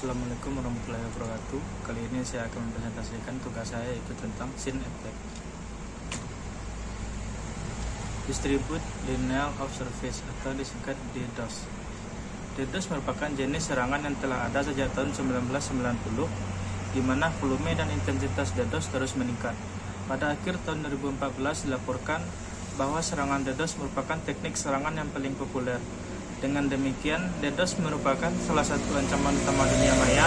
Assalamualaikum warahmatullahi wabarakatuh. Kali ini saya akan mempresentasikan tugas saya yaitu tentang SYN attack. Distribute Denial of Service atau disingkat DDoS. DDoS merupakan jenis serangan yang telah ada sejak tahun 1990, di mana volume dan intensitas DDoS terus meningkat. Pada akhir tahun 2014 dilaporkan bahwa serangan DDoS merupakan teknik serangan yang paling populer. Dengan demikian, DDoS merupakan salah satu ancaman utama dunia maya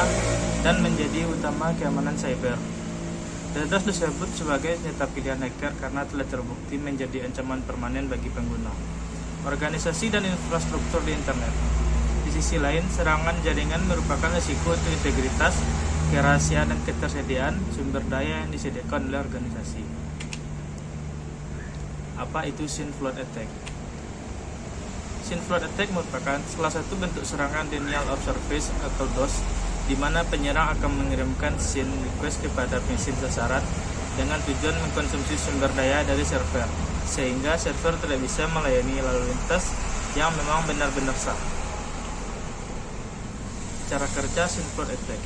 dan menjadi utama keamanan cyber. DDoS disebut sebagai senjata pilihan hacker karena telah terbukti menjadi ancaman permanen bagi pengguna, organisasi dan infrastruktur di internet. Di sisi lain, serangan jaringan merupakan risiko untuk integritas, kerahasiaan dan ketersediaan sumber daya yang disediakan oleh organisasi. Apa itu SYN flood attack? SYN flood attack merupakan salah satu bentuk serangan denial of service atau DOS, di mana penyerang akan mengirimkan SYN request kepada mesin sasaran dengan tujuan mengkonsumsi sumber daya dari server, sehingga server tidak bisa melayani lalu lintas yang memang benar-benar sah. Cara kerja SYN flood attack.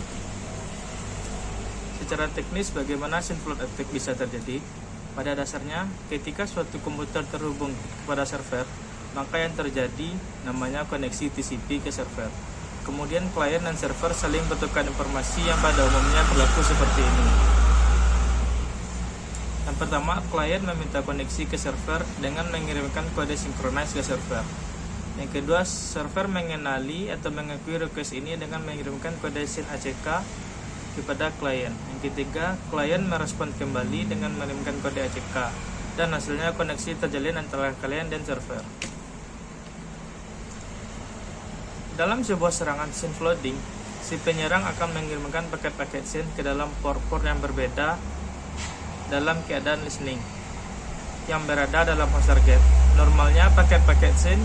Secara teknis, bagaimana SYN flood attack bisa terjadi? Pada dasarnya, ketika suatu komputer terhubung kepada server, maka yang terjadi namanya koneksi TCP ke server. Kemudian klien dan server saling bertukar informasi yang pada umumnya berlaku seperti ini. Yang pertama, klien meminta koneksi ke server dengan mengirimkan kode sinkronis ke server. Yang kedua, server mengenali atau mengakui request ini dengan mengirimkan kode SYN ACK kepada klien. Yang ketiga, klien merespon kembali dengan mengirimkan kode ACK, dan hasilnya koneksi terjalin antara klien dan server. Dalam sebuah serangan SYN flooding, si penyerang akan mengirimkan paket-paket SYN ke dalam port-port yang berbeda dalam keadaan listening yang berada dalam host target. Normalnya paket-paket SYN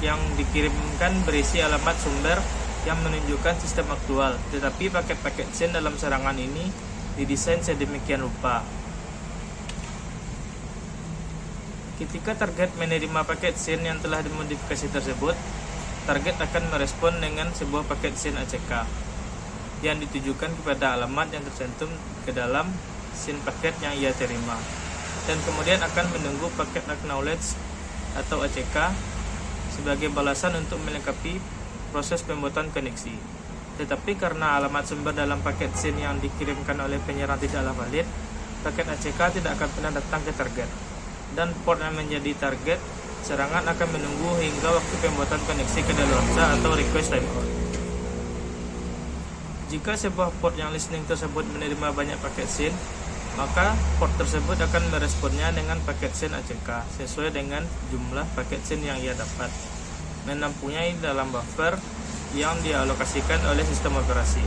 yang dikirimkan berisi alamat sumber yang menunjukkan sistem aktual, tetapi paket-paket SYN dalam serangan ini didesain sedemikian rupa. Ketika target menerima paket SYN yang telah dimodifikasi tersebut, target akan merespon dengan sebuah paket SYN ACK yang ditujukan kepada alamat yang tercantum ke dalam SYN paket yang ia terima, dan kemudian akan menunggu paket acknowledge atau ACK sebagai balasan untuk melengkapi proses pembuatan koneksi. Tetapi karena alamat sumber dalam paket SYN yang dikirimkan oleh penyerang tidaklah valid, paket ACK tidak akan pernah datang ke target, dan port yang menjadi target serangan akan menunggu hingga waktu pembuatan koneksi kedaluarsa atau request timeout. Jika sebuah port yang listening tersebut menerima banyak paket SYN, maka port tersebut akan meresponnya dengan paket SYN ACK sesuai dengan jumlah paket SYN yang ia dapat, mempunyai dalam buffer yang dialokasikan oleh sistem operasi.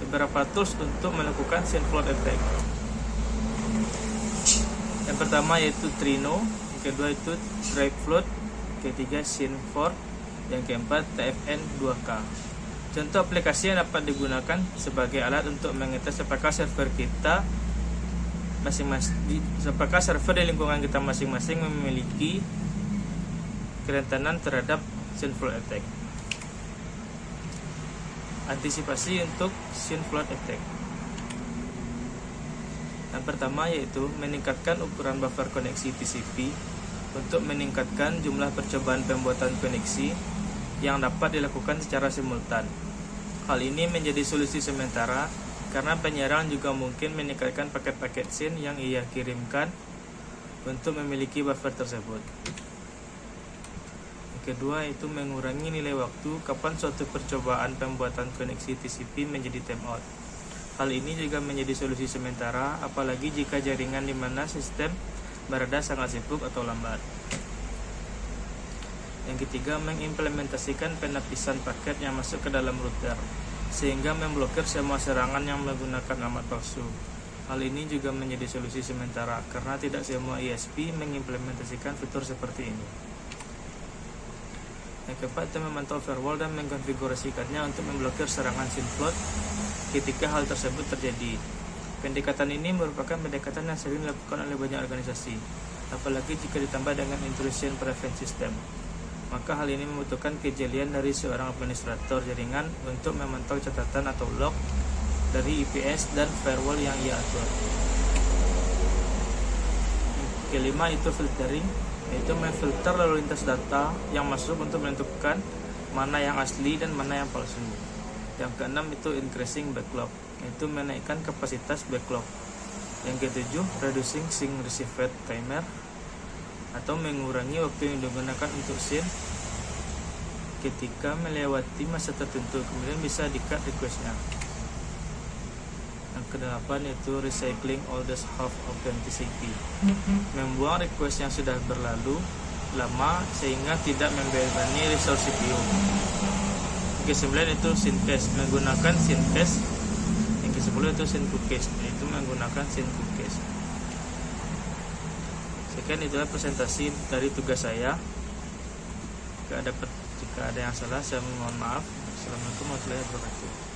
Beberapa tools untuk melakukan SYN flood attack. Yang pertama yaitu Trino, yang kedua itu Driveflood, ketiga SYN4, yang keempat TFN2K. Contoh aplikasi yang dapat digunakan sebagai alat untuk mengetes apakah server kita apakah server di lingkungan kita masing-masing memiliki kerentanan terhadap SYN flood attack. Antisipasi untuk SYN flood attack. Yang pertama yaitu meningkatkan ukuran buffer koneksi TCP untuk meningkatkan jumlah percobaan pembuatan koneksi yang dapat dilakukan secara simultan. Hal ini menjadi solusi sementara karena penyerang juga mungkin meningkatkan paket-paket SYN yang ia kirimkan untuk memiliki buffer tersebut. Yang kedua yaitu mengurangi nilai waktu kapan suatu percobaan pembuatan koneksi TCP menjadi timeout. Hal ini juga menjadi solusi sementara, apalagi jika jaringan di mana sistem berada sangat sibuk atau lambat. Yang ketiga, mengimplementasikan penapisan paket yang masuk ke dalam router, sehingga memblokir semua serangan yang menggunakan alamat palsu. Hal ini juga menjadi solusi sementara, karena tidak semua ISP mengimplementasikan fitur seperti ini. Yang keempat, memantau firewall dan mengkonfigurasikannya untuk memblokir serangan SYN flood ketika hal tersebut terjadi. Pendekatan ini merupakan pendekatan yang sering dilakukan oleh banyak organisasi, apalagi jika ditambah dengan intrusion prevention system. maka hal ini membutuhkan kejelian dari seorang administrator jaringan untuk memantau catatan atau log dari IPS dan firewall yang ia atur. Kelima itu filtering, yaitu memfilter lalu lintas data yang masuk untuk menentukan mana yang asli dan mana yang palsu. Yang keenam itu increasing backlog, yaitu menaikkan kapasitas backlog. Yang ketujuh, reducing sync receive timer, atau mengurangi waktu yang digunakan untuk sync ketika melewati masa tertentu, kemudian bisa di-cut request-nya. Yang kedelapan itu recycling oldest half authenticity, membuang request yang sudah berlalu lama sehingga tidak membebani resource CPU. Yang ke-9 itu syncache, menggunakan syncache. Yang ke-10 itu syncache, yaitu menggunakan syncache. Sekian itulah presentasi dari tugas saya. Jika ada yang salah saya mohon maaf. Assalamualaikum warahmatullahi wabarakatuh.